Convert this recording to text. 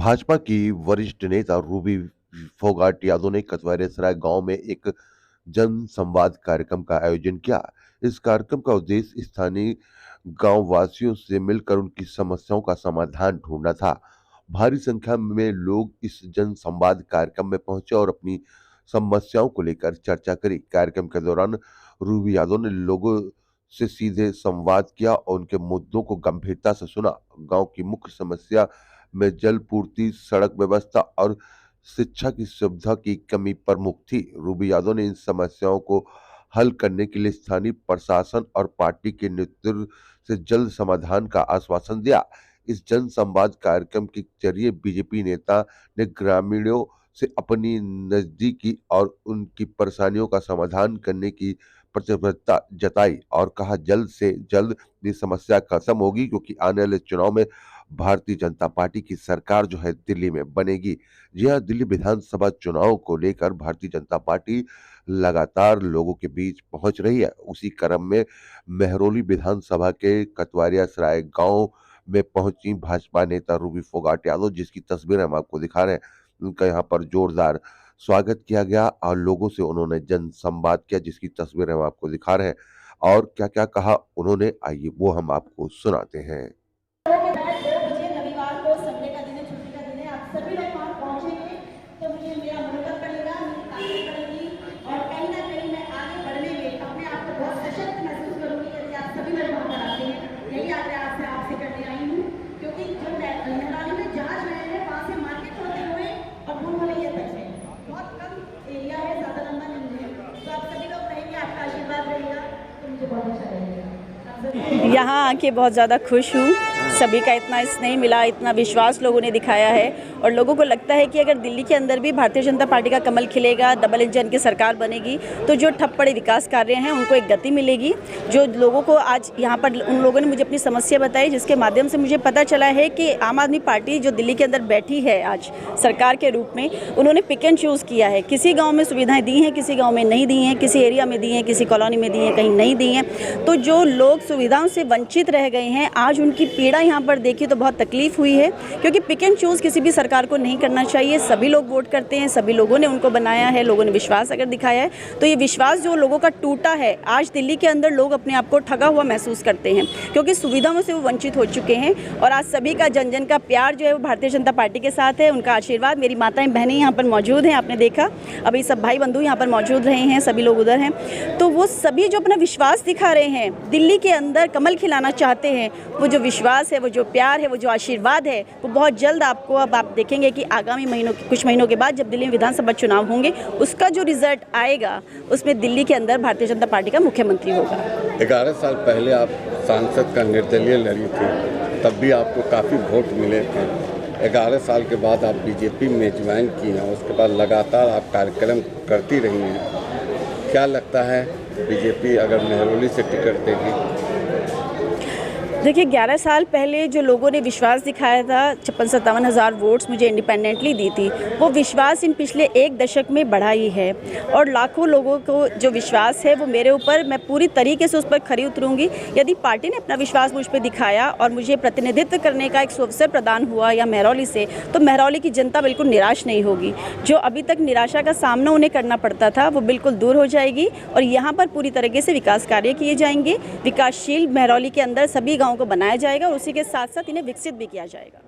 भाजपा की वरिष्ठ नेता रूबी फोगाट यादव ने कचवारेसराय गांव में एक जन संवाद कार्यक्रम का आयोजन किया। इस कार्यक्रम का उद्देश्य स्थानीय गांव वासियों से मिलकर उनकी समस्याओं का समाधान ढूंढना था। भारी संख्या में लोग इस जन संवाद कार्यक्रम में पहुंचे और अपनी समस्याओं को लेकर चर्चा करी। कार्यक्रम के दौरान रूबी यादव ने लोगों से सीधे संवाद किया और उनके मुद्दों को गंभीरता से सुना। गांव की मुख्य समस्या में जल पूर्ति, सड़क व्यवस्था और शिक्षा की सुविधा की कमी प्रमुख थी। रूबी यादव ने इन समस्याओं को हल करने के लिए स्थानीय प्रशासन और पार्टी के नेतृत्व से जल्द समाधान का आश्वासन दिया। इस जन संवाद कार्यक्रम के जरिए बीजेपी नेता ने ग्रामीणों से अपनी नजदीकी और उनकी परेशानियों का समाधान करने की प्रतिबद्धता जताई और कहा जल्द से जल्द ये समस्या खत्म होगी, क्योंकि आने वाले चुनाव में भारतीय जनता पार्टी की सरकार जो है दिल्ली में बनेगी। जी हाँ, दिल्ली विधानसभा चुनाव को लेकर भारतीय जनता पार्टी लगातार लोगों के बीच पहुंच रही है। उसी क्रम में मेहरौली विधानसभा के कतवारियासराय गांव में पहुंची भाजपा नेता रूबी फोगाट यादव, जिसकी तस्वीर हम आपको दिखा रहे हैं। उनका यहाँ पर जोरदार स्वागत किया गया और लोगों से उन्होंने जन संवाद किया, जिसकी तस्वीर हम आपको दिखा रहे हैं। और क्या क्या कहा उन्होंने, आइए वो हम आपको सुनाते हैं। रविवार को संडे का दिन है, छुट्टी का दिन है, आप सभी लोग वहाँ पहुँचेंगे तो मुझे मेरा मनोबल बढ़ेगा, मेरी ताकत बढ़ेगी और कहीं ना कहीं मैं आगे बढ़ने में अपने आप को बहुत सशक्त महसूस करूँगी यदि आप सभी लोग वहाँ पर आते हैं। यही आग्रह आपसे करने आई हूँ, क्योंकि जो मेहरौली में जहाज महल है वहाँ से मार्केट होते हुए और भूलभुलैया तक है, बहुत कम एरिया है, ज़्यादा लंबा नहीं है। तो आप सभी लोग रहेंगे, आपका आशीर्वाद रहेगा तो मुझे बहुत अच्छा लगेगा। यहाँ आके बहुत ज़्यादा खुश हूँ। सभी का इतना स्नेह मिला, इतना विश्वास लोगों ने दिखाया है और लोगों को लगता है कि अगर दिल्ली के अंदर भी भारतीय जनता पार्टी का कमल खिलेगा, डबल इंजन की सरकार बनेगी, तो जो ठप पड़े विकास कार्य हैं उनको एक गति मिलेगी। जो लोगों को आज यहाँ पर उन लोगों ने मुझे अपनी समस्या बताई, जिसके माध्यम से मुझे पता चला है कि आम आदमी पार्टी जो दिल्ली के अंदर बैठी है आज सरकार के रूप में, उन्होंने पिक एंड चूज़ किया है। किसी गाँव में सुविधाएँ दी हैं, किसी गाँव में नहीं दी हैं, किसी एरिया में दी हैं, किसी कॉलोनी में दी हैं, कहीं नहीं दी हैं। तो जो लोग सुविधाओं से वंचित रह गए हैं, आज उनकी पीड़ा यहाँ पर देखी तो बहुत तकलीफ हुई है, क्योंकि पिक एंड चूज़ किसी भी सरकार को नहीं करना चाहिए। सभी लोग वोट करते हैं, सभी लोगों ने उनको बनाया है, लोगों ने विश्वास अगर दिखाया है, तो ये विश्वास जो लोगों का टूटा है, आज दिल्ली के अंदर लोग अपने आप को ठगा हुआ महसूस करते हैं, क्योंकि सुविधाओं से वो वंचित हो चुके हैं। और आज सभी का जन जन का प्यार जो है वो भारतीय जनता पार्टी के साथ है, उनका आशीर्वाद। मेरी माताएं बहनें यहाँ पर मौजूद हैं, आपने देखा अभी सब भाई बंधु यहाँ पर मौजूद रहे हैं, सभी लोग उधर हैं। तो वो सभी जो अपना विश्वास दिखा रहे हैं, दिल्ली के अंदर कमल खिलाना चाहते हैं, वो जो विश्वास है, वो जो प्यार है, वो जो आशीर्वाद है, वो बहुत जल्द आपको अब आप देखेंगे कि आगामी कुछ महीनों के बाद जब दिल्ली में विधानसभा चुनाव होंगे, उसका जो रिजल्ट आएगा उसमें दिल्ली के अंदर भारतीय जनता पार्टी का मुख्यमंत्री होगा। 11 साल पहले आप सांसद का निर्दलीय लड़ी थी, तब भी आपको काफ़ी वोट मिले थे। 11 साल के बाद आप बीजेपी में ज्वाइन की हैं, उसके बाद लगातार आप कार्यक्रम करती रही हैं। क्या लगता है बीजेपी अगर मेहरौली से टिकट देगी? देखिए, 11 साल पहले जो लोगों ने विश्वास दिखाया था, 56-57 हज़ार वोट्स मुझे इंडिपेंडेंटली दी थी, वो विश्वास इन पिछले एक दशक में बढ़ा ही है। और लाखों लोगों को जो विश्वास है वो मेरे ऊपर, मैं पूरी तरीके से उस पर खरी उतरूंगी। यदि पार्टी ने अपना विश्वास मुझ पर दिखाया और मुझे प्रतिनिधित्व करने का एक अवसर प्रदान हुआ या मेहरौली से, तो मेहरौली की जनता बिल्कुल निराश नहीं होगी। जो अभी तक निराशा का सामना उन्हें करना पड़ता था, वो बिल्कुल दूर हो जाएगी और यहाँ पर पूरी तरीके से विकास कार्य किए जाएंगे। विकासशील मेहरौली के अंदर सभी गाँव को बनाया जाएगा और उसी के साथ साथ इन्हें विकसित भी किया जाएगा।